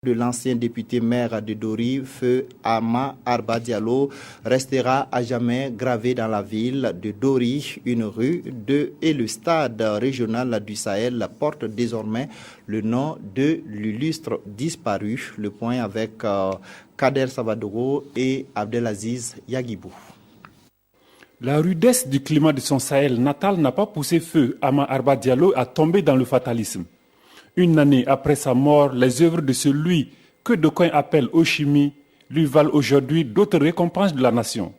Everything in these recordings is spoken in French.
De l'ancien député maire de Dori, feu Ama Arba Diallo, restera à jamais gravé dans la ville de Dori. Une rue et le stade régional du Sahel portent désormais le nom de l'illustre disparu. Le point avec Kader Savadogo et Abdelaziz Yagibou. La rudesse du climat de son Sahel natal n'a pas poussé feu Ama Arba Diallo à tomber dans le fatalisme. Une année après sa mort, les œuvres de celui que d'aucuns appellent Oshimi lui valent aujourd'hui d'autres récompenses de la nation.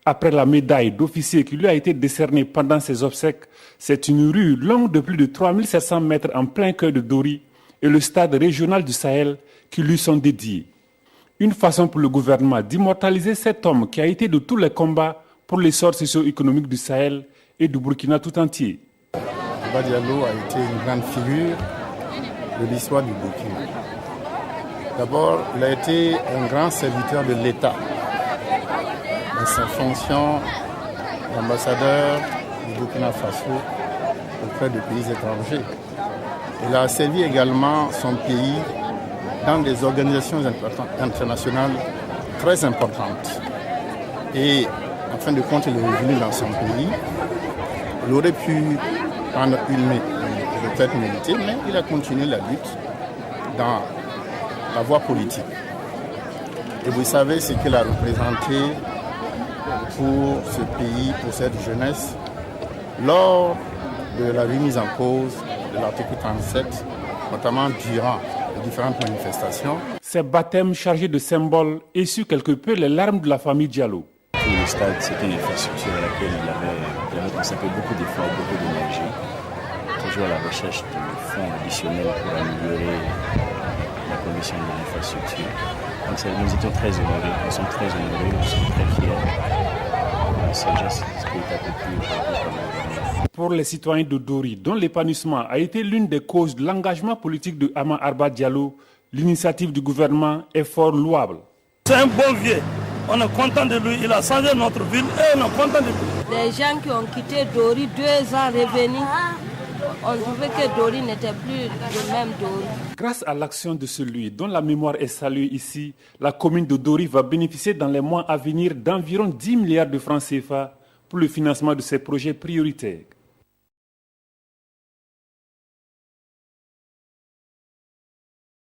Après la médaille d'officier qui lui a été décernée pendant ses obsèques, c'est une rue longue de plus de 3700 mètres en plein cœur de Dori et le stade régional du Sahel qui lui sont dédiés. Une façon pour le gouvernement d'immortaliser cet homme qui a été de tous les combats pour l'essor socio-économique du Sahel et du Burkina tout entier. Arba Diallo a été une grande figure de l'histoire du Burkina. D'abord, il a été un grand serviteur de l'État dans sa fonction d'ambassadeur du Burkina Faso auprès de pays étrangers. Il a servi également son pays dans des organisations internationales très importantes. Et en fin de compte, il est revenu dans son pays. Il aurait pu prendre une retraite méritée, mais il a continué la lutte dans la voie politique. Et vous savez ce qu'il a représenté pour ce pays, pour cette jeunesse, lors de la remise en cause de l'article 37, notamment durant les différentes manifestations. Ces baptêmes chargés de symboles essuient quelque peu les larmes de la famille Diallo. Le stade, c'était une infrastructure à laquelle il avait consacré beaucoup d'efforts, beaucoup d'énergie, toujours à la recherche de fonds additionnels pour améliorer la condition de l'infrastructure. Donc nous étions très honorés, nous sommes très honorés, nous sommes très fiers de ce geste qui est accompli aujourd'hui par le gouvernement. Pour les citoyens de Dori, dont l'épanouissement a été l'une des causes de l'engagement politique de Ama Arba Diallo, l'initiative du gouvernement est fort louable. C'est un bon vieux. On est content de lui, il a changé notre ville et on est content de lui. Les gens qui ont quitté Dori 2 ans revenus, on trouvait que Dori n'était plus le même Dori. Grâce à l'action de celui dont la mémoire est saluée ici, la commune de Dori va bénéficier dans les mois à venir d'environ 10 milliards de francs CFA pour le financement de ses projets prioritaires.